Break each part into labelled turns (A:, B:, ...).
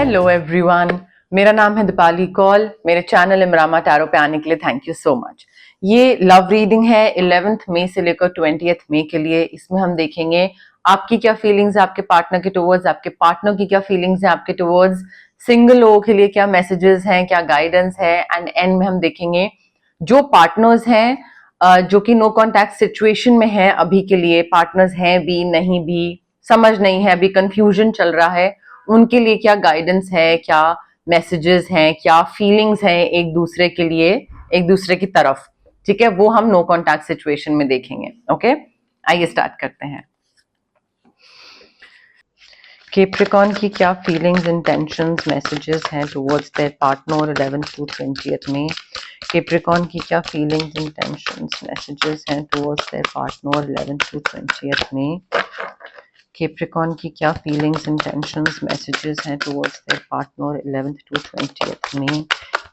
A: Hello everyone, मेरा नाम है दीपाली कौल। मेरे चैनल इमरामा टैरो पे आने के लिए थैंक यू सो मच। ये लव रीडिंग है 11 मई से लेकर 20 मई के लिए। इसमें हम देखेंगे आपकी क्या फीलिंग्स है आपके पार्टनर के टुवर्ड्स, आपके पार्टनर की क्या फीलिंग्स है आपके टुवर्ड्स, सिंगल लोगों के लिए क्या मैसेजेस हैं, क्या गाइडेंस है। एंड एंड में हम देखेंगे जो पार्टनर्स हैं जो कि नो कॉन्टैक्ट सिचुएशन में है अभी के लिए, पार्टनर्स हैं भी नहीं भी, समझ नहीं है, अभी कंफ्यूजन चल रहा है, उनके लिए क्या गाइडेंस है, क्या मैसेजेस हैं, क्या फीलिंग्स हैं एक दूसरे के लिए, एक दूसरे की तरफ। ठीक है, वो हम नो कॉन्टैक्ट सिचुएशन में देखेंगे। ओके, आइए स्टार्ट करते हैं। कैप्रिकॉर्न की क्या फीलिंग्स, इंटेंशंस, मैसेजेस हैं टुवर्ड्स देयर पार्टनर 11 to 20 में। कैप्रिकॉर्न की क्या फीलिंग्स, इंटेंशंस, मैसेजेस हैं टुवर्ड्स देयर पार्टनर 11 to 20 में। कैप्रिकॉर्न की क्या फीलिंग्स, इंटेंशंस, मैसेजेस हैं टुवर्ड्स देयर पार्टनर 11 to 20 में।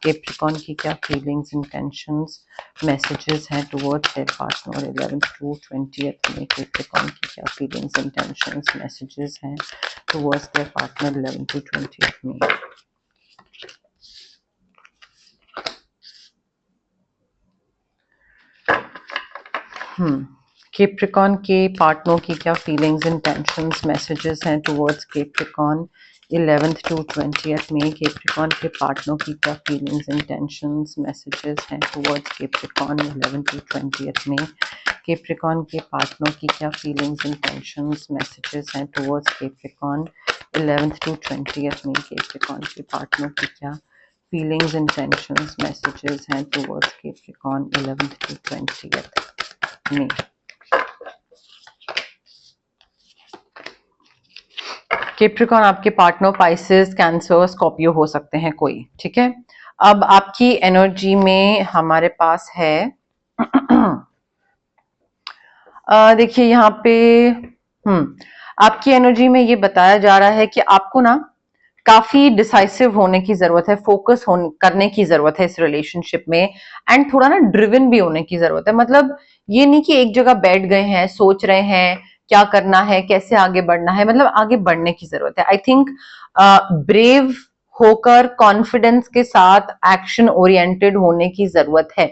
A: कैप्रिकॉर्न की क्या फीलिंग्स, इंटेंशंस, मैसेजेस हैं टुवर्ड्स देयर पार्टनर 11 to 20 में। कैप्रिकॉर्न की क्या फीलिंग्स, इंटेंशंस, मैसेजेस हैं टुवर्ड्स देयर पार्टनर 11 to 20 में। कैप्रिकॉर्न के पार्टनर की क्या फीलिंग्स, इंटेंशंस, मैसेजेस हैं टुवर्ड्स कैप्रिकॉर्न 11 to 20 में। कैप्रिकॉर्न के पार्टनर की क्या फीलिंग्स, इंटेंशंस, मैसेजेस हैं टुवर्ड्स कैप्रिकॉर्न 11 to 20 में। कैप्रिकॉर्न के पार्टनर की क्या फीलिंग्स, इंटेंशंस, मैसेजेस हैं टुवर्ड्स कैप्रिकॉर्न 11 to 20 में। कैप्रिकॉर्न के पार्टनर की क्या फीलिंग्स, इंटेंशंस, मैसेजेस हैं टुवर्ड्स कैप्रिकॉर्न 11 to 20 में। कैप्रिकॉर्न आपके पार्टनर पाइसेस, कैंसर, स्कॉर्पियो हो सकते हैं कोई। ठीक है, अब आपकी एनर्जी में हमारे पास है देखिए यहाँ पे आपकी एनर्जी में ये बताया जा रहा है कि आपको ना काफी डिसाइसिव होने की जरूरत है, फोकस करने की जरूरत है इस रिलेशनशिप में, एंड थोड़ा ना ड्रिवन भी होने की जरूरत है। मतलब ये नहीं कि एक जगह बैठ गए हैं, सोच रहे हैं क्या करना है, कैसे आगे बढ़ना है, मतलब आगे बढ़ने की जरूरत है। आई थिंक ब्रेव होकर, कॉन्फिडेंस के साथ एक्शन ओरिएंटेड होने की जरूरत है।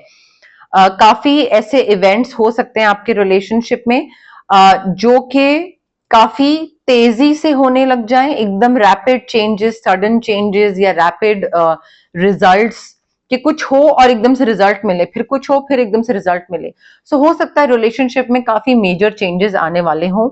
A: काफी ऐसे इवेंट्स हो सकते हैं आपके रिलेशनशिप में जो कि काफी तेजी से होने लग जाए, एकदम रैपिड चेंजेस, सडन चेंजेस या रैपिड रिजल्ट्स, कि कुछ हो और एकदम से रिजल्ट मिले, फिर कुछ हो फिर एकदम से रिजल्ट मिले। सो हो सकता है रिलेशनशिप में काफी मेजर चेंजेस आने वाले हों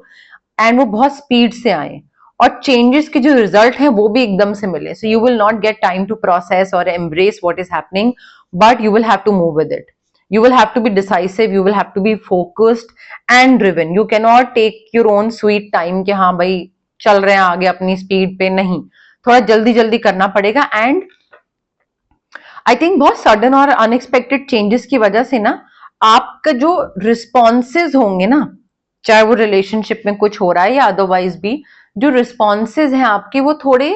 A: एंड वो बहुत स्पीड से आए, और चेंजेस के जो रिजल्ट हैं वो भी एकदम से मिले। So you will not get time to process और embrace what is happening, but you will have to move with it. You will have to be decisive, you will have to be focused and driven. You cannot take your own sweet time कि हाँ भाई चल रहे हैं आगे अपनी speed पे, नहीं, थोड़ा जल्दी जल्दी करना पड़ेगा। एंड आई थिंक बहुत सडन और अनएक्सपेक्टेड चेंजेस की वजह से ना आपका जो रिस्पॉन्सेज होंगे ना, चाहे वो रिलेशनशिप में कुछ हो रहा है या अदरवाइज भी, जो रिस्पॉन्सेज हैं आपके वो थोड़े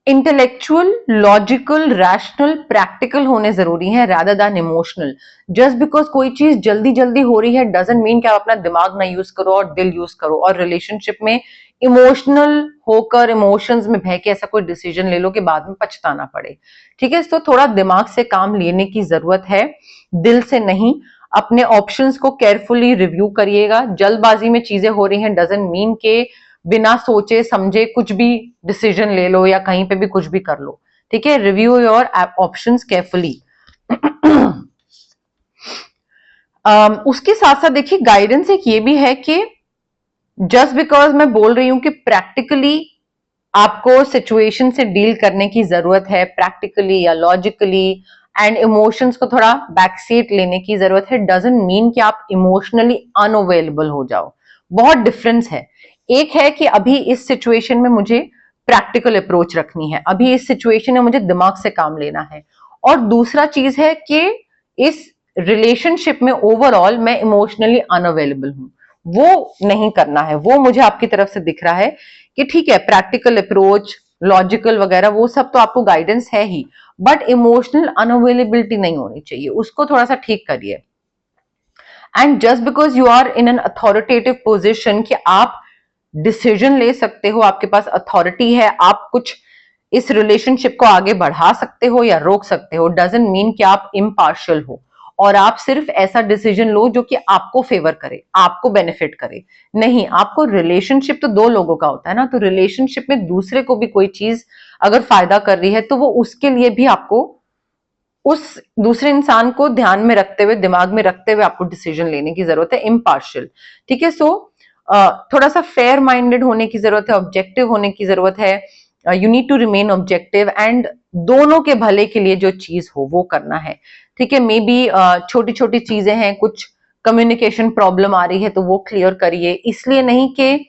A: इंटेलेक्चुअल, लॉजिकल, रैशनल, प्रैक्टिकल होने जरूरी है rather than emotional. Just because कोई चीज जल्दी जल्दी हो रही है डजंट मीन कि आप अपना दिमाग ना यूज करो और दिल यूज करो, और रिलेशनशिप में इमोशनल होकर, इमोशंस में बह के ऐसा कोई डिसीजन ले लो कि बाद में पछताना पड़े। ठीक है, तो थोड़ा दिमाग से काम लेने की जरूरत है, दिल से नहीं। अपने ऑप्शंस को केयरफुली रिव्यू करिएगा। जल्दबाजी में चीजें हो रही हैं डजंट मीन के बिना सोचे समझे कुछ भी डिसीजन ले लो या कहीं पे भी कुछ भी कर लो। ठीक है, रिव्यू योर ऑप्शंस केयरफुली। उसके साथ साथ देखिए गाइडेंस एक ये भी है कि जस्ट बिकॉज मैं बोल रही हूं कि प्रैक्टिकली आपको सिचुएशन से डील करने की जरूरत है, प्रैक्टिकली या लॉजिकली, एंड इमोशंस को थोड़ा बैकसीट लेने की जरूरत है, डजंट मीन कि आप इमोशनली अनअवेलेबल हो जाओ। बहुत डिफरेंस है। एक है कि अभी इस सिचुएशन में मुझे प्रैक्टिकल अप्रोच रखनी है, अभी इस सिचुएशन में मुझे दिमाग से काम लेना है, और दूसरा चीज है कि इस रिलेशनशिप में ओवरऑल मैं इमोशनली अनअवेलेबल हूं, वो नहीं करना है। वो मुझे आपकी तरफ से दिख रहा है कि ठीक है, प्रैक्टिकल अप्रोच, लॉजिकल वगैरह वो सब तो आपको गाइडेंस है ही, बट इमोशनल अनअवेलेबिलिटी नहीं होनी चाहिए, उसको थोड़ा सा ठीक करिए। And just because you are in an authoritative position कि आप डिसीजन ले सकते हो, आपके पास अथॉरिटी है, आप कुछ इस रिलेशनशिप को आगे बढ़ा सकते हो या रोक सकते हो। डजंट मीन कि आप इम्पार्शियल हो और आप सिर्फ ऐसा डिसीजन लो जो कि आपको फेवर करे, आपको बेनिफिट करे। नहीं, आपको रिलेशनशिप तो दो लोगों का होता है ना, तो रिलेशनशिप में दूसरे को भी कोई चीज अगर फायदा कर रही है तो वो उसके लिए भी आपको उस दूसरे इंसान को ध्यान में रखते हुए, दिमाग में रखते हुए आपको डिसीजन लेने की जरूरत है, इम्पार्शियल। ठीक है, सो थोड़ा सा फेयर माइंडेड होने की जरूरत है, ऑब्जेक्टिव होने की जरूरत है। You need to remain objective and दोनों के भले के लिए जो चीज हो वो करना है। ठीक है, मे बी छोटी छोटी चीजें हैं, कुछ कम्युनिकेशन प्रॉब्लम आ रही है तो वो क्लियर करिए, इसलिए नहीं कि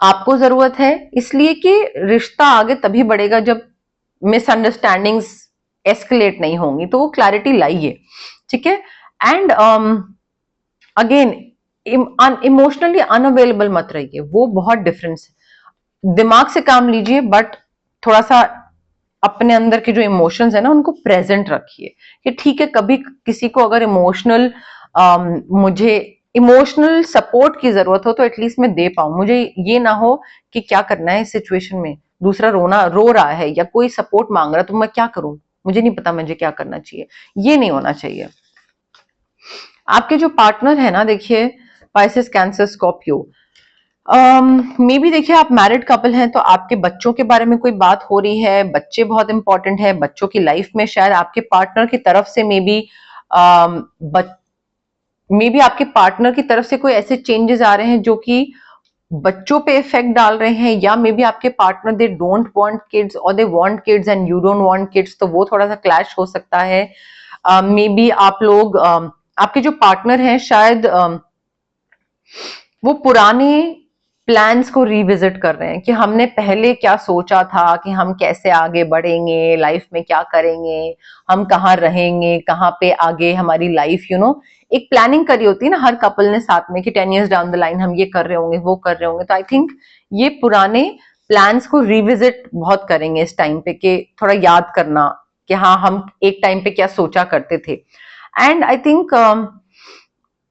A: आपको जरूरत है, इसलिए कि रिश्ता आगे तभी बढ़ेगा जब मिसअंडरस्टैंडिंग्स एस्केलेट नहीं होंगी, तो वो क्लैरिटी लाइए। ठीक है, एंड अगेन इमोशनली अनअवेलेबल मत रहिए, वो बहुत डिफरेंस है। दिमाग से काम लीजिए बट थोड़ा सा अपने अंदर के जो इमोशंस है ना उनको प्रेजेंट रखिए कि ठीक है, कभी किसी को अगर मुझे इमोशनल सपोर्ट की जरूरत हो तो एटलीस्ट मैं दे पाऊं, मुझे ये ना हो कि क्या करना है इस सिचुएशन में, दूसरा रो रहा है या कोई सपोर्ट मांग रहा है तो मैं क्या करूं, मुझे नहीं पता मुझे क्या करना चाहिए, ये नहीं होना चाहिए। आपके जो पार्टनर है ना, देखिए Pisces, cancer, Scorpio, may be देखिए आप मैरिड कपल हैं तो आपके बच्चों के बारे में कोई बात हो रही है, बच्चे बहुत इंपॉर्टेंट है, बच्चों की लाइफ में शायद आपके पार्टनर की तरफ से मे बी आपके पार्टनर की तरफ से कोई ऐसे चेंजेस आ रहे हैं जो कि बच्चों पे इफेक्ट डाल रहे हैं, या मे बी आपके partner they don't want kids और they want kids and you don't want kids, तो वो थोड़ा सा क्लैश हो सकता है। मे बी आप लोग आपके जो पार्टनर हैं शायद वो पुराने प्लान्स को रिविजिट कर रहे हैं कि हमने पहले क्या सोचा था कि हम कैसे आगे बढ़ेंगे, लाइफ में क्या करेंगे, हम कहाँ रहेंगे, कहाँ पे आगे हमारी लाइफ एक प्लानिंग करी होती है ना हर कपल ने साथ में कि 10 years डाउन द लाइन हम ये कर रहे होंगे, वो कर रहे होंगे। तो आई थिंक ये पुराने प्लान्स को रिविजिट बहुत करेंगे इस टाइम पे, कि थोड़ा याद करना कि हाँ हम एक टाइम पे क्या सोचा करते थे। And I think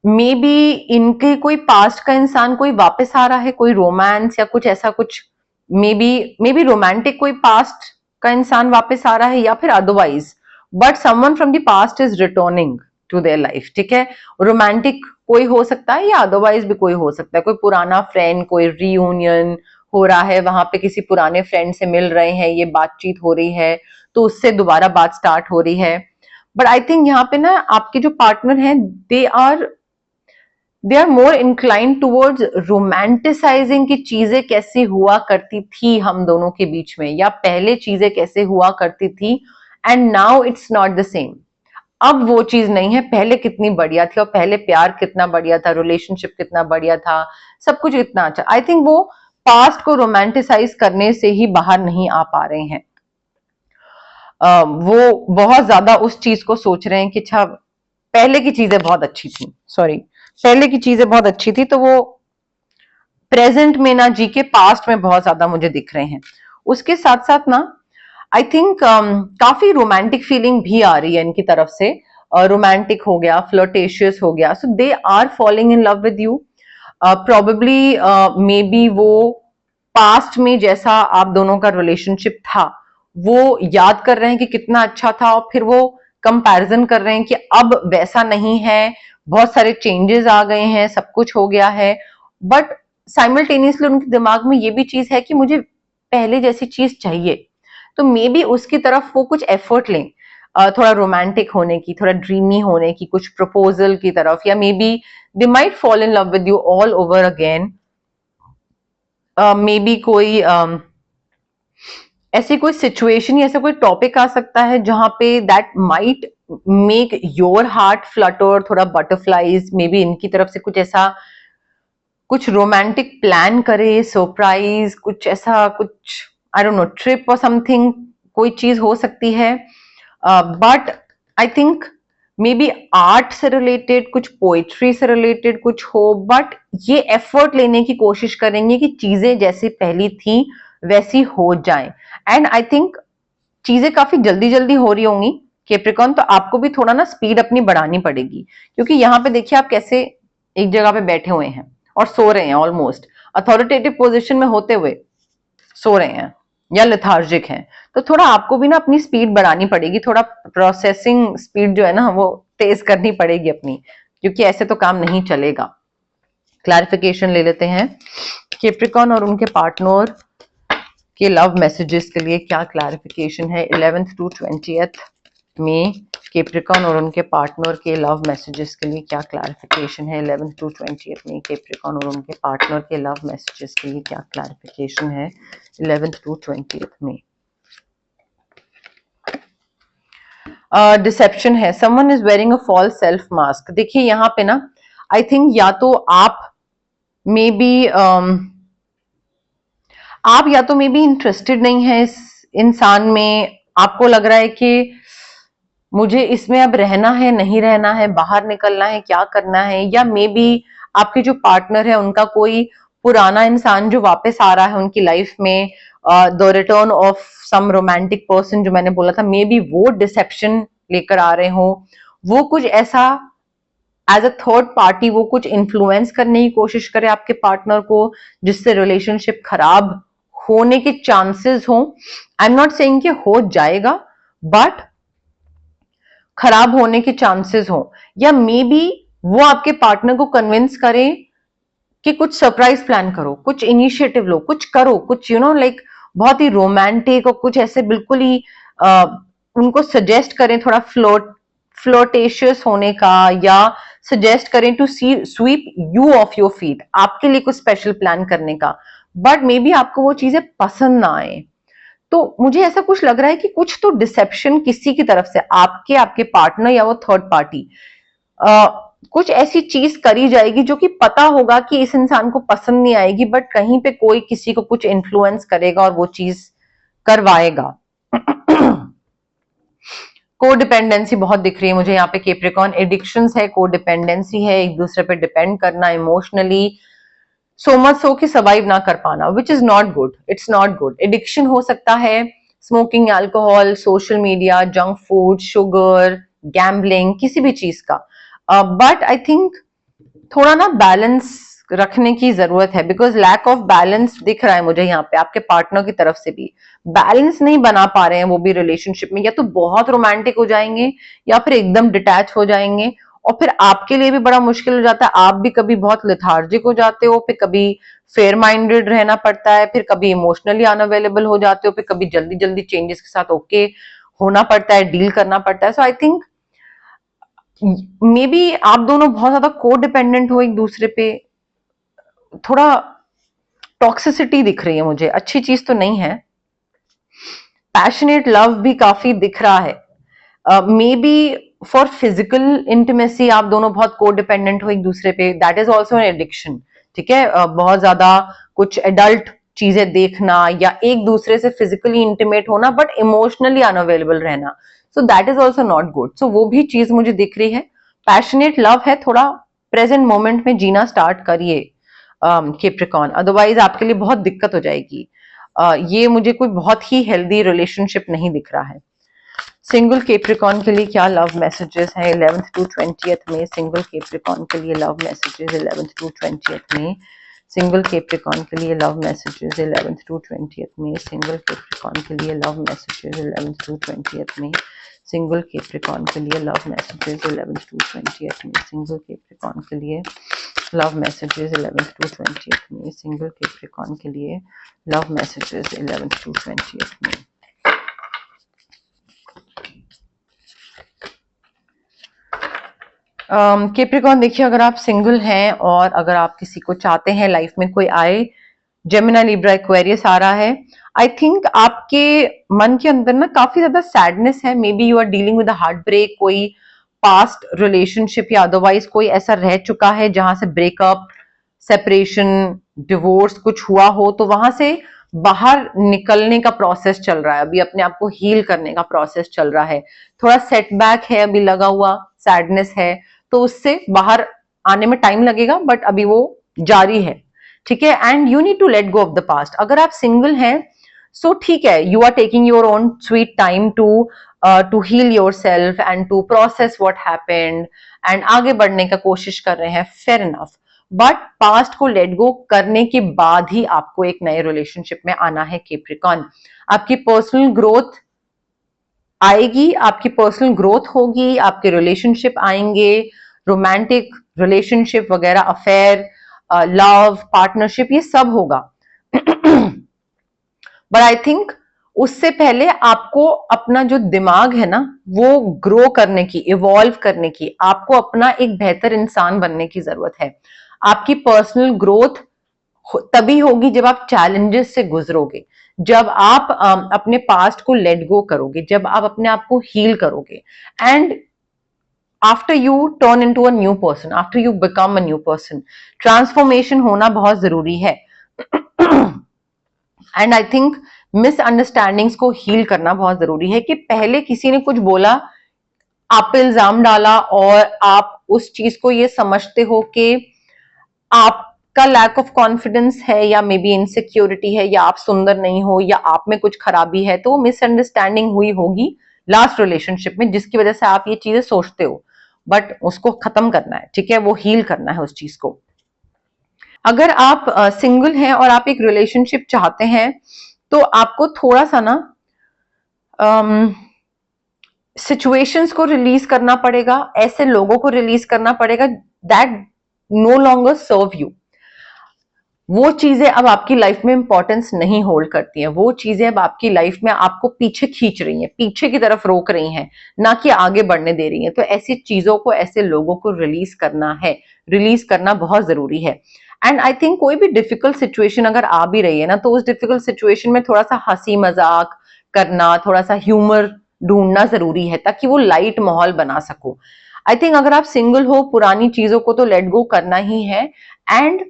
A: may be इनके कोई पास्ट का इंसान कोई वापस आ रहा है, कोई रोमांस या कुछ ऐसा कुछ, मे बी रोमांटिक कोई पास्ट का इंसान वापस आ रहा है या फिर otherwise, but someone from the past is returning to their life. ठीक है, रोमांटिक कोई हो सकता है या अदरवाइज भी कोई हो सकता है, कोई पुराना फ्रेंड, कोई रीयूनियन हो रहा है, वहां पे किसी पुराने फ्रेंड से मिल रहे हैं, ये बातचीत हो रही है तो उससे दोबारा बात स्टार्ट हो रही है। बट आई थिंक यहाँ पे ना आपके जो पार्टनर हैं they are more inclined towards romanticising की चीजें कैसी हुआ करती थी हम दोनों के बीच में, या पहले चीजें कैसे हुआ करती थी and now it's not the same. अब वो चीज नहीं है, पहले कितनी बढ़िया थी और पहले प्यार कितना बढ़िया था, रिलेशनशिप कितना बढ़िया था, सब कुछ इतना अच्छा। आई थिंक वो पास्ट को रोमांटिसाइज करने से ही बाहर नहीं आ पा रहे हैं। वो बहुत ज्यादा उस चीज को सोच रहे हैं कि अच्छा पहले की चीजें बहुत अच्छी थी, पहले की चीजें बहुत अच्छी थी, तो वो प्रेजेंट में ना जी के पास्ट में बहुत ज्यादा मुझे दिख रहे हैं। उसके साथ साथ ना आई थिंक काफी रोमांटिक फीलिंग भी आ रही है इनकी तरफ से, रोमांटिक हो गया, फ्लर्टेशियस हो गया, so they are falling in love with you. Probably maybe वो पास्ट में जैसा आप दोनों का रिलेशनशिप था वो याद कर रहे हैं कि कितना अच्छा था, और फिर वो कंपैरिजन कर रहे हैं कि अब वैसा नहीं है, बहुत सारे चेंजेस आ गए हैं, सब कुछ हो गया है। बट साइमल्टेनियसली उनके दिमाग में ये भी चीज है कि मुझे पहले जैसी चीज चाहिए, तो मे बी उसकी तरफ वो कुछ एफर्ट लें, थोड़ा रोमांटिक होने की, थोड़ा ड्रीमी होने की, कुछ प्रपोजल की तरफ, या may be they might fall in love with you all over again. May be कोई ऐसी कोई सिचुएशन या ऐसा कोई टॉपिक आ सकता है जहां पे that might make your heart Flutter, थोड़ा बटरफ्लाईज, मे बी इनकी तरफ से कुछ ऐसा कुछ रोमांटिक प्लान करे, सरप्राइज, कुछ ऐसा, कुछ आई डोंट नो, ट्रिप और समथिंग, कोई चीज हो सकती है। But I think may be art से रिलेटेड, कुछ पोइट्री से रिलेटेड कुछ हो, बट ये एफर्ट लेने की कोशिश करेंगे कि चीजें जैसी पहली थी वैसी हो जाए। एंड आई थिंक चीजें काफी जल्दी जल्दी हो रही होंगी कैप्रिकॉर्न, तो आपको भी थोड़ा ना स्पीड अपनी बढ़ानी पड़ेगी, क्योंकि यहाँ पे देखिए आप कैसे एक जगह पे बैठे हुए हैं और सो रहे हैं, ऑलमोस्ट अथॉरिटेटिव पोजीशन में होते हुए सो रहे हैं या लेथार्जिक हैं। तो थोड़ा आपको भी ना अपनी स्पीड बढ़ानी पड़ेगी, थोड़ा प्रोसेसिंग स्पीड जो है ना वो तेज करनी पड़ेगी अपनी, क्योंकि ऐसे तो काम नहीं चलेगा। क्लैरिफिकेशन ले लेते हैं, कैप्रिकॉर्न और उनके पार्टनर के लव मैसेजेस के लिए क्या क्लैरिफिकेशन है 11th to 20th में। कैप्रिकॉर्न और उनके पार्टनर के लव मैसेजेस के लिए क्या क्लैरिफिकेशन है 11th to 20th में। कैप्रिकॉर्न और उनके पार्टनर के लव मैसेजेस के लिए क्या क्लैरिफिकेशन है 11th to 20th में। डिसेप्शन है, someone is wearing a false self mask. देखिए यहाँ पे ना आई थिंक या तो आप मे बी इंटरेस्टेड नहीं है इस इंसान में, आपको लग रहा है कि मुझे इसमें अब रहना है नहीं रहना है, बाहर निकलना है क्या करना है, या मे बी आपके जो पार्टनर है उनका कोई पुराना इंसान जो वापस आ रहा है उनकी लाइफ में, the return of some romantic person जो मैंने बोला था, मे बी वो डिसेप्शन लेकर आ रहे हो, वो कुछ ऐसा एज अ थर्ड पार्टी वो कुछ इन्फ्लुएंस करने की कोशिश करे आपके पार्टनर को जिससे रिलेशनशिप खराब होने के चांसेस हो। आई एम नॉट सेइंग कि हो जाएगा, बट खराब होने के चांसेस हो, या मे बी वो आपके पार्टनर को कन्विंस करे कि कुछ सरप्राइज प्लान करो, कुछ इनिशिएटिव लो, कुछ करो, कुछ लाइक बहुत ही रोमांटिक और कुछ ऐसे बिल्कुल ही उनको सजेस्ट करें थोड़ा फ्लोटेशियस होने का, या सजेस्ट करें to sweep you off your feet, आपके लिए कुछ स्पेशल प्लान करने का, बट मे बी आपको वो चीजें पसंद ना आए। तो मुझे ऐसा कुछ लग रहा है कि कुछ तो डिसेप्शन किसी की तरफ से, आपके पार्टनर या वो थर्ड पार्टी, कुछ ऐसी चीज करी जाएगी जो कि पता होगा कि इस इंसान को पसंद नहीं आएगी, बट कहीं पे कोई किसी को कुछ इन्फ्लुएंस करेगा और वो चीज करवाएगा। कोडिपेंडेंसी बहुत दिख रही है मुझे यहाँ पे कैप्रिकॉर्न, एडिक्शंस है, कोडिपेंडेंसी है, एक दूसरे पे डिपेंड करना इमोशनली, सो मच सो कि सर्वाइव ना कर पाना, which is not good, it's not good. Addiction हो सकता है smoking, alcohol, social media, junk food, sugar, gambling, किसी भी चीज का, बट आई थिंक थोड़ा ना बैलेंस रखने की जरूरत है, बिकॉज लैक ऑफ बैलेंस दिख रहा है मुझे यहाँ पे आपके पार्टनर की तरफ से भी, बैलेंस नहीं बना पा रहे हैं वो भी रिलेशनशिप में, या तो बहुत रोमांटिक हो जाएंगे या फिर एकदम डिटैच हो जाएंगे, और फिर आपके लिए भी बड़ा मुश्किल हो जाता है, आप भी कभी बहुत लेथार्जिक हो जाते हो, फिर कभी फेयर माइंडेड रहना पड़ता है, फिर कभी इमोशनली अनअवेलेबल हो जाते हो, फिर कभी जल्दी जल्दी चेंजेस के साथ ओके होना पड़ता है, डील करना पड़ता है। सो आई थिंक मे बी आप दोनों बहुत ज्यादा को डिपेंडेंट हो एक दूसरे पे, थोड़ा टॉक्सिसिटी दिख रही है मुझे, अच्छी चीज तो नहीं है। पैशनेट लव भी काफी दिख रहा है, may be for physical intimacy आप दोनों बहुत को डिपेंडेंट हो एक दूसरे पे, that is also an addiction, ठीक है, बहुत ज्यादा कुछ एडल्ट चीजें देखना या एक दूसरे से फिजिकली इंटीमेट होना बट इमोशनली अनअवेलेबल रहना, so that is also not good. So वो भी चीज मुझे दिख रही है। पैशनेट लव है, थोड़ा प्रेजेंट मोमेंट में जीना स्टार्ट करिए कैप्रिकॉर्न, अदरवाइज आपके लिए बहुत दिक्कत हो जाएगी। ये मुझे कोई बहुत ही हेल्दी रिलेशनशिप नहीं दिख रहा है। सिंगल कैप्रिकॉर्न के लिए क्या लव मैसेजेस हैं 11th to 20th में। सिंगल कैप्रिकॉर्न के लिए love messages 11th to 20th में। सिंगल कैप्रिकॉर्न के लिए love messages 11th to 20th में। सिंगल कैप्रिकॉर्न के लिए love messages 11th to 20th में। सिंगल कैप्रिकॉर्न के लिए love messages 11th to 20th में। सिंगल कैप्रिकॉर्न के लिए love messages 11th to 20th में। सिंगल कैप्रिकॉर्न के लिए love messages 11th to 20th में। कैप्रिकॉर्न देखिए, अगर आप सिंगल हैं और अगर आप किसी को चाहते हैं लाइफ में कोई आए, जेमिनी, लिब्रा, एक्वेरियस आ रहा है, आई थिंक आपके मन के अंदर ना काफी ज्यादा सैडनेस है, maybe you are dealing with heartbreak, कोई पास्ट रिलेशनशिप या अदरवाइज कोई ऐसा रह चुका है जहां से ब्रेकअप, सेपरेशन, डिवोर्स कुछ हुआ हो, तो वहां से बाहर निकलने का प्रोसेस चल रहा है, अभी अपने आप को हील करने का प्रोसेस चल रहा है, थोड़ा सेटबैक है अभी लगा हुआ, सैडनेस है, तो उससे बाहर आने में टाइम लगेगा, बट अभी वो जारी है, ठीक है। And you need to let go of the past. अगर आप सिंगल हैं सो ठीक है, you are taking your own sweet time to to heal yourself and to process what happened and आगे बढ़ने का कोशिश कर रहे हैं, फेयर इनफ। बट पास्ट को लेट गो करने के बाद ही आपको एक नए रिलेशनशिप में आना है कैप्रिकॉर्न। आपकी पर्सनल ग्रोथ आएगी, आपकी पर्सनल ग्रोथ होगी, आपके रिलेशनशिप आएंगे, रोमांटिक रिलेशनशिप वगैरह, अफेयर, लव, पार्टनरशिप, ये सब होगा। बट आई थिंक उससे पहले आपको अपना जो दिमाग है ना वो ग्रो करने की, इवॉल्व करने की, आपको अपना एक बेहतर इंसान बनने की जरूरत है। आपकी पर्सनल ग्रोथ तभी होगी जब आप चैलेंजेस से गुजरोगे, जब आप अपने पास्ट को लेट गो करोगे, जब आप अपने आप को हील करोगे, and after U turn into a new person, after you become a new person, transformation होना बहुत जरूरी है। एंड आई थिंक मिसअंडरस्टैंडिंग्स को हील करना बहुत जरूरी है कि पहले किसी ने कुछ बोला, आप पे इल्जाम डाला और आप उस चीज को ये समझते हो कि आपका लैक ऑफ कॉन्फिडेंस है या मे बी इनसिक्योरिटी है या आप सुंदर नहीं हो या आप में कुछ खराबी है, तो मिसअंडरस्टैंडिंग हुई होगी लास्ट रिलेशनशिप में जिसकी वजह से आप ये चीजें सोचते हो। बट उसको खत्म करना है, ठीक है, वो हील करना है उस चीज को। अगर आप सिंगल हैं और आप एक रिलेशनशिप चाहते हैं तो आपको थोड़ा सा ना सिचुएशंस को रिलीज करना पड़ेगा, ऐसे लोगों को रिलीज करना पड़ेगा that no longer serve you. वो चीजें अब आपकी लाइफ में इंपॉर्टेंस नहीं होल्ड करती हैं, वो चीजें अब आपकी लाइफ में आपको पीछे खींच रही हैं, पीछे की तरफ रोक रही हैं, ना कि आगे बढ़ने दे रही हैं। तो ऐसी चीजों को, ऐसे लोगों को रिलीज करना है, रिलीज करना बहुत जरूरी है। एंड आई थिंक कोई भी डिफिकल्ट सिचुएशन अगर आ भी रही है ना, तो उस डिफिकल्ट सिचुएशन में थोड़ा सा हंसी मजाक करना, थोड़ा सा ह्यूमर ढूंढना जरूरी है ताकि वो लाइट माहौल बना सको। आई थिंक अगर आप सिंगल हो, पुरानी चीजों को तो लेट गो करना ही है, एंड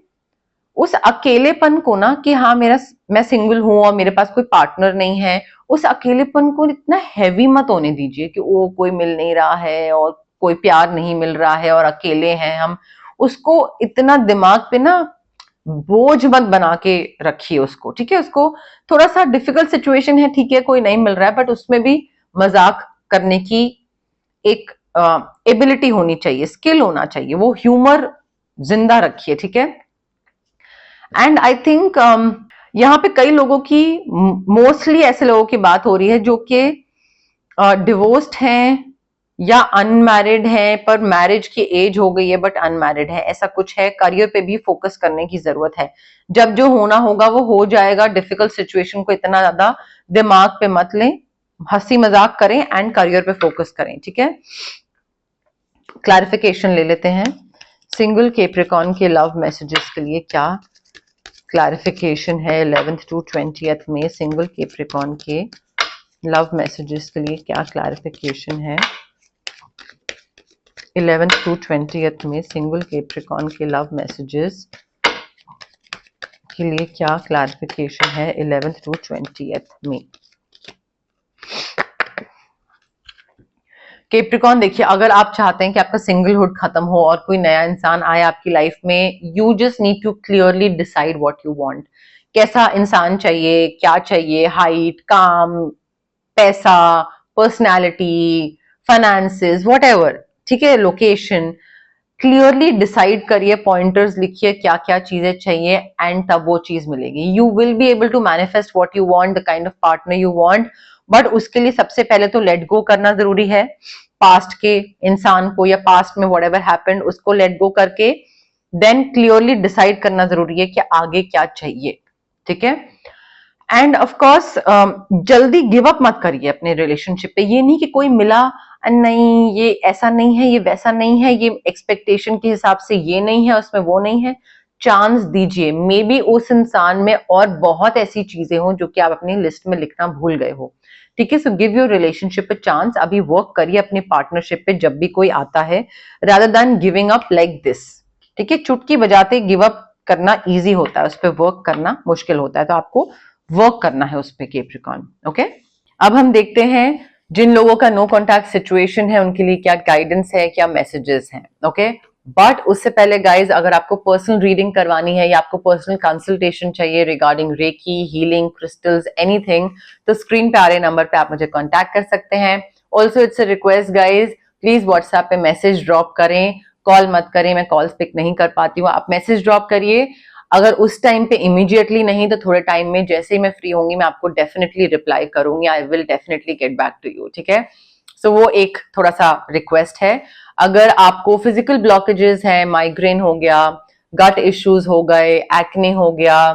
A: उस अकेलेपन को ना कि हाँ मैं सिंगल हूं और मेरे पास कोई पार्टनर नहीं है, उस अकेलेपन को इतना हैवी मत होने दीजिए कि वो कोई मिल नहीं रहा है और कोई प्यार नहीं मिल रहा है और अकेले हैं हम। उसको इतना दिमाग पे ना बोझ मत बना के रखिए उसको, ठीक है। उसको थोड़ा सा डिफिकल्ट सिचुएशन है, ठीक है, कोई नहीं मिल रहा है, बट उसमें भी मजाक करने की एक एबिलिटी होनी चाहिए, स्किल होना चाहिए, वो ह्यूमर जिंदा रखिए, ठीक है। एंड आई थिंक यहाँ पे कई लोगों की, मोस्टली ऐसे लोगों की बात हो रही है जो कि डिवोर्स्ड हैं या अनमैरिड हैं, पर मैरिज की एज हो गई है बट अनमैरिड है, ऐसा कुछ है। करियर पे भी फोकस करने की जरूरत है, जब जो होना होगा वो हो जाएगा। डिफिकल्ट सिचुएशन को इतना ज्यादा दिमाग पे मत लें, हंसी मजाक करें एंड करियर पे फोकस करें, ठीक है। क्लैरिफिकेशन ले लेते हैं सिंगल कैप्रिकॉर्न के लव मैसेजेस के लिए। क्या क्लैरिफिकेशन है 11th to 20th में सिंगल कैप्रिकॉर्न के लव मैसेजेस के लिए? क्या क्लैरिफिकेशन है 11th to 20th में सिंगल कैप्रिकॉर्न के लव मैसेजेस के लिए? क्या क्लैरिफिकेशन है 11th to 20th में? कैप्रिकॉर्न देखिए, अगर आप चाहते हैं कि आपका सिंगलहुड खत्म हो और कोई नया इंसान आए आपकी लाइफ में, you just need to clearly decide what you want. कैसा इंसान चाहिए, क्या चाहिए, हाइट, काम, पैसा, पर्सनालिटी, फाइनेंसेस, व्हाटएवर, ठीक है, लोकेशन, क्लियरली डिसाइड करिए, पॉइंटर्स लिखिए क्या क्या चीजें चाहिए, एंड तब वो चीज मिलेगी। You will be able to manifest what you want, the kind of partner you want, but उसके लिए सबसे पहले तो लेट गो करना जरूरी है। पास्ट के इंसान को या पास्ट में व्हाटएवर हैपेंड उसको लेट गो करके देन क्लियरली डिसाइड करना जरूरी है कि आगे क्या चाहिए, ठीक है। एंड ऑफ कोर्स जल्दी गिव अप मत करिए अपने रिलेशनशिप पे। ये नहीं कि कोई मिला, नहीं ये ऐसा नहीं है, ये वैसा नहीं है, ये एक्सपेक्टेशन के हिसाब से ये नहीं है, उसमें वो नहीं है। चांस दीजिए, मे बी उस इंसान में और बहुत ऐसी चीजें हो जो कि आप अपनी लिस्ट में लिखना भूल गए हो, ठीक है। So give your relationship a chance. अभी वर्क करिए अपनी पार्टनरशिप पे जब भी कोई आता है, rather than giving up like this, ठीक है। चुटकी बजाते गिव अप करना इजी होता है, उस पर वर्क करना मुश्किल होता है, तो आपको वर्क करना है उस पे कैप्रिकॉर्न, ओके। अब हम देखते हैं जिन लोगों का नो कॉन्टैक्ट सिचुएशन है उनके लिए क्या गाइडेंस है, क्या मैसेजेस हैं, ओके। बट उससे पहले गाइज, अगर आपको पर्सनल रीडिंग करवानी है या आपको पर्सनल कंसल्टेशन चाहिए regarding reiki, healing, crystals, anything, तो स्क्रीन पे आ रहे नंबर पे आप मुझे कांटेक्ट कर सकते हैं। Also it's a request guys, please WhatsApp पे मैसेज ड्रॉप करें, कॉल मत करें, मैं कॉल्स पिक नहीं कर पाती हूँ, आप मैसेज ड्रॉप करिए। अगर उस टाइम पे इमीडिएटली नहीं तो थोड़े टाइम में जैसे ही मैं फ्री होंगी मैं आपको डेफिनेटली रिप्लाई करूंगी, I will definitely get back to you, ठीक है। सो वो एक थोड़ा सा रिक्वेस्ट है। अगर आपको फिजिकल ब्लॉकेजेस हैं, माइग्रेन हो गया, गट इश्यूज हो गए, एक्ने हो गया,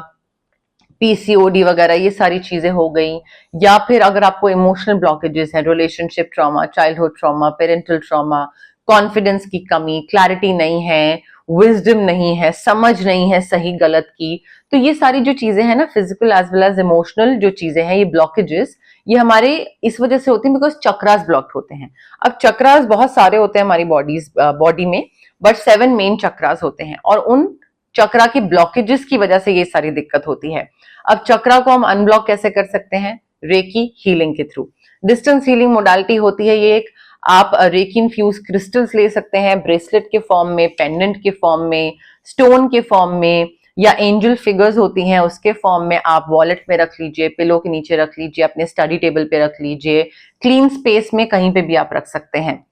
A: पीसीओडी वगैरह ये सारी चीजें हो गई, या फिर अगर आपको इमोशनल ब्लॉकेजेस हैं, relationship trauma, childhood trauma, parental trauma, confidence की कमी, क्लैरिटी नहीं है, विजडम नहीं है, समझ नहीं है सही गलत की, तो ये सारी जो चीजें हैं ना, physical as well as emotional जो चीजें हैं, ये ब्लॉकेजेस ये हमारे इस वजह से होती हैं बिकॉज चक्रास ब्लॉक्ड होते हैं। अब चक्रास बहुत सारे होते हैं हमारी बॉडी में, बट 7 मेन चक्रास होते हैं और उन चक्रा की ब्लॉकेजेस की वजह से ये सारी दिक्कत होती है। अब चक्रा को हम अनब्लॉक कैसे कर सकते हैं? रेकी हीलिंग के थ्रू। डिस्टेंस हीलिंग मोडालिटी होती है ये एक, आप रेकी इन्फ्यूज क्रिस्टल्स ले सकते हैं ब्रेसलेट के फॉर्म में, पेंडेंट के फॉर्म में, स्टोन के फॉर्म में, या एंजल फिगर्स होती हैं उसके फॉर्म में आप वॉलेट में रख लीजिए, पिलो के नीचे रख लीजिए, अपने स्टडी टेबल पे रख लीजिए, क्लीन स्पेस में कहीं पे भी आप रख सकते हैं।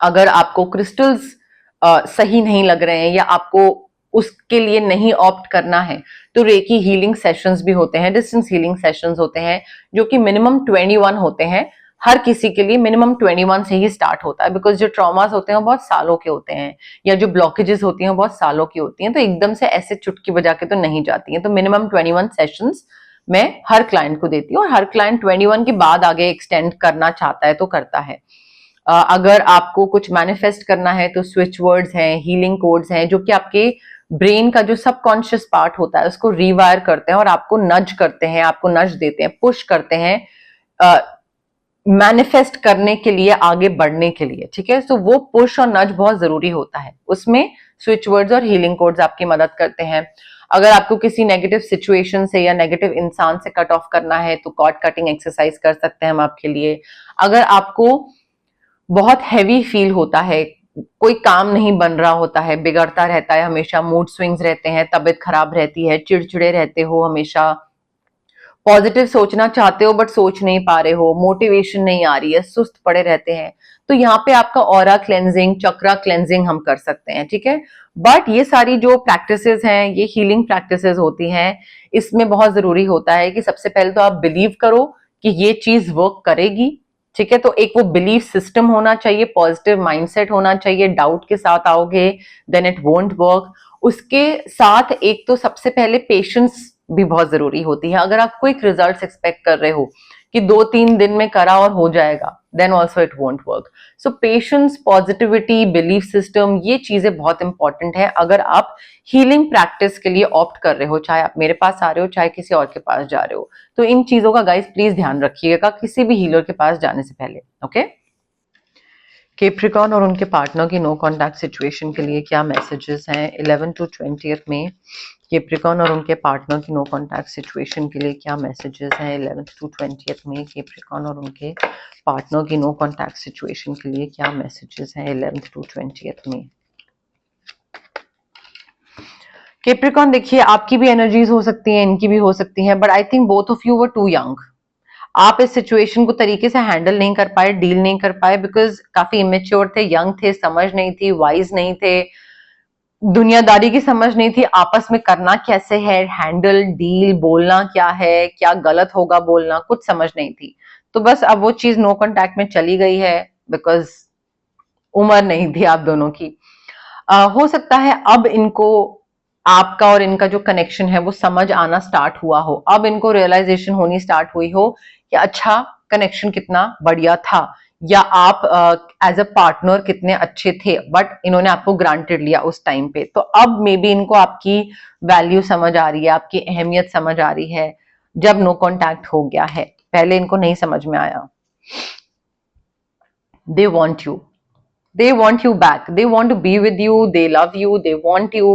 A: अगर आपको क्रिस्टल्स सही नहीं लग रहे हैं या आपको उसके लिए नहीं ऑप्ट करना है तो रेकी हीलिंग सेशंस भी होते हैं, डिस्टेंस हीलिंग सेशंस होते हैं जो कि मिनिमम 21 होते हैं। हर किसी के लिए मिनिमम 21 से ही स्टार्ट होता है बिकॉज जो ट्रॉमास होते हैं वो बहुत सालों के होते हैं, या जो ब्लॉकेजेस होती हैं वो बहुत सालों की होती हैं, तो एकदम से ऐसे चुटकी बजा के तो नहीं जाती हैं। तो मिनिमम 21 सेशंस मैं हर क्लाइंट को देती हूँ और हर क्लाइंट 21 के बाद आगे एक्सटेंड करना चाहता है तो करता है। अगर आपको कुछ मैनिफेस्ट करना है तो स्विच वर्ड्स हैं, हीलिंग कोड्स हैं जो कि आपके ब्रेन का जो सबकॉन्शियस पार्ट होता है उसको रीवायर करते हैं और आपको नज करते हैं, आपको नज देते हैं, पुश करते हैं मैनिफेस्ट करने के लिए, आगे बढ़ने के लिए, ठीक है। तो वो पुश और नज बहुत जरूरी होता है, उसमें स्विच वर्ड्स और हीलिंग कोड्स आपकी मदद करते हैं। अगर आपको किसी नेगेटिव सिचुएशन से या नेगेटिव इंसान से कट ऑफ करना है तो कॉर्ड कटिंग एक्सरसाइज कर सकते हैं हम आपके लिए। अगर आपको बहुत हैवी फील होता है, कोई काम नहीं बन रहा होता है, बिगड़ता रहता है हमेशा, मूड स्विंग्स रहते हैं, तबीयत खराब रहती है, चिड़चिड़े रहते हो हमेशा, पॉजिटिव सोचना चाहते हो बट सोच नहीं पा रहे हो, मोटिवेशन नहीं आ रही है, सुस्त पड़े रहते हैं, तो यहाँ पे आपका ऑरा क्लेंजिंग, चक्रा क्लेंजिंग हम कर सकते हैं, ठीक है। बट ये सारी जो प्रैक्टिसेस हैं, ये हीलिंग प्रैक्टिसेस होती हैं, इसमें बहुत जरूरी होता है कि सबसे पहले तो आप बिलीव करो कि ये चीज वर्क करेगी, ठीक है। तो एक वो बिलीफ सिस्टम होना चाहिए, पॉजिटिव माइंडसेट होना चाहिए, डाउट के साथ आओगे देन इट वोंट वर्क। उसके साथ एक तो सबसे पहले पेशेंस भी बहुत जरूरी होती है। अगर आप क्विक रिजल्ट्स एक्सपेक्ट कर रहे हो कि 2-3 दिन में करा और हो जाएगा, then also it won't work. So patience, positivity, belief system, ये चीजें बहुत इंपॉर्टेंट है अगर आप हीलिंग प्रैक्टिस के लिए ऑप्ट कर रहे हो, चाहे आप मेरे पास आ रहे हो चाहे किसी और के पास जा रहे हो। तो इन चीजों का गाइस प्लीज ध्यान रखिएगा किसी भी हीलर के पास जाने से पहले, ओके। कैप्रिकॉर्न और उनके पार्टनर की नो कॉन्टैक्ट सिचुएशन के लिए क्या मैसेजेस हैं 11 to 20 में? कैप्रिकॉर्न और उनके पार्टनर की नो कॉन्टैक्ट सिचुएशन के लिए क्या मैसेजेस हैं 11 to 20 में? कैप्रिकॉर्न और उनके पार्टनर की नो कॉन्टैक्ट सिचुएशन के लिए क्या मैसेजेस हैं 11 to 20 में? कैप्रिकॉर्न देखिए, आपकी भी एनर्जीज हो सकती हैं, इनकी भी हो सकती हैं, but I think both of you were too young. आप इस सिचुएशन को तरीके से हैंडल नहीं कर पाए, डील नहीं कर पाए, बिकॉज काफी इमेच्योर थे, यंग थे, समझ नहीं थी, वाइज नहीं थे, दुनियादारी की समझ नहीं थी, आपस में करना कैसे है, हैंडल, डील, बोलना क्या है, क्या गलत होगा बोलना, कुछ समझ नहीं थी। तो बस अब वो चीज नो कॉन्टैक्ट में चली गई है बिकॉज उम्र नहीं थी आप दोनों की। हो सकता है अब इनको आपका और इनका जो कनेक्शन है वो समझ आना स्टार्ट हुआ हो, अब इनको रियलाइजेशन होनी स्टार्ट हुई हो कि अच्छा कनेक्शन कितना बढ़िया था, या आप एज अ पार्टनर कितने अच्छे थे, बट इन्होंने आपको ग्रांटेड लिया उस टाइम पे। तो अब मे बी इनको आपकी वैल्यू समझ आ रही है, आपकी अहमियत समझ आ रही है जब नो कॉन्टैक्ट हो गया है, पहले इनको नहीं समझ में आया। They want you, they want you back, they want to be with you, they love you, they want you।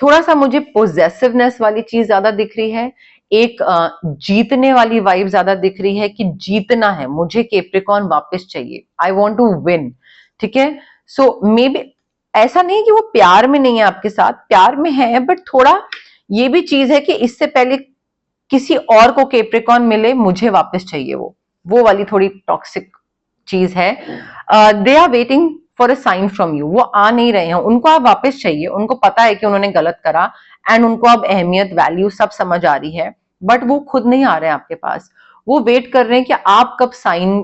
A: थोड़ा सा मुझे पोजेसिवनेस वाली चीज ज्यादा दिख रही है, एक जीतने वाली वाइब ज्यादा दिख रही है कि जीतना है मुझे, कैप्रिकॉर्न वापस चाहिए, आई वॉन्ट टू विन, ठीक है। सो मे बी ऐसा नहीं कि वो प्यार में नहीं है आपके साथ, प्यार में है, बट थोड़ा ये भी चीज है कि इससे पहले किसी और को कैप्रिकॉर्न मिले, मुझे वापस चाहिए वो वाली थोड़ी टॉक्सिक चीज है, they are waiting for a sign from you. वो आ नहीं रहे हैं, उनको आप वापस चाहिए, उनको पता है कि उन्होंने गलत करा एंड उनको अब अहमियत वैल्यू सब समझ आ रही है, बट वो खुद नहीं आ रहे हैं आपके पास। वो वेट कर रहे हैं कि आप कब साइन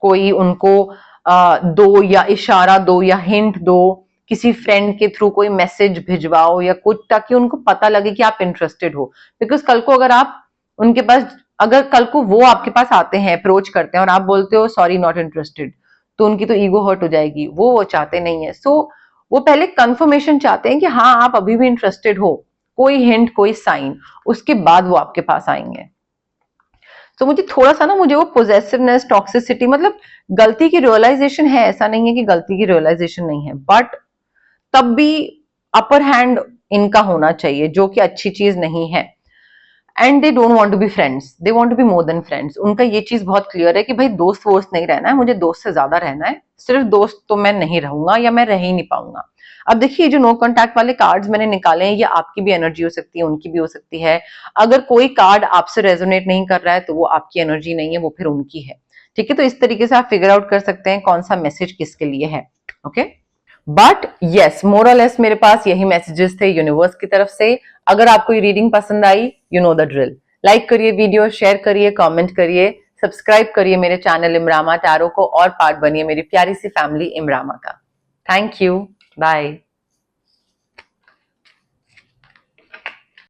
A: कोई उनको दो या इशारा दो या हिंट दो, किसी फ्रेंड के थ्रू कोई मैसेज भिजवाओ या कुछ, ताकि उनको पता लगे कि आप इंटरेस्टेड हो। बिकॉज कल को अगर आप उनके पास, अगर कल को वो आपके पास आते हैं, अप्रोच करते हैं और आप बोलते हो सॉरी नॉट इंटरेस्टेड, तो उनकी तो ईगो हर्ट हो जाएगी, वो चाहते नहीं है। सो वो पहले कंफर्मेशन चाहते हैं कि हाँ आप अभी भी इंटरेस्टेड हो, कोई हिंट कोई साइन, उसके बाद वो आपके पास आएंगे। तो मुझे थोड़ा सा ना, मुझे वो पोजेसिवनेस, टॉक्सिसिटी, मतलब गलती की रियलाइजेशन है, ऐसा नहीं है कि गलती की रियलाइजेशन नहीं है, बट तब भी अपर हैंड इनका होना चाहिए, जो कि अच्छी चीज नहीं है। And they don't want to be friends, they want to be more than friends. उनका ये चीज बहुत क्लियर है कि भाई दोस्त वोस्त नहीं रहना है, मुझे दोस्त से ज्यादा रहना है, सिर्फ दोस्त तो मैं नहीं रहूंगा या मैं रह ही नहीं पाऊंगा। अब देखिए जो नो कॉन्टैक्ट वाले कार्ड्स मैंने निकाले हैं, ये आपकी भी एनर्जी हो सकती है, उनकी भी हो सकती है। अगर कोई कार्ड आपसे रेजोनेट नहीं कर रहा है तो वो आपकी एनर्जी नहीं है, वो फिर उनकी है। ठीक है, तो इस तरीके से आप फिगर आउट कर सकते हैं कौन सा मैसेज किसके लिए है। ओके, बट यस, मोर और लेस मेरे पास यही मैसेजेस थे यूनिवर्स की तरफ से। अगर आपको ये रीडिंग पसंद आई, you know the drill, like करिए वीडियो, शेयर करिए, कमेंट करिए, सब्सक्राइब करिए मेरे चैनल इमरामा टैरो को और पार्ट बनिए मेरी प्यारी सी फैमिली इमरामा का। Thank you, bye.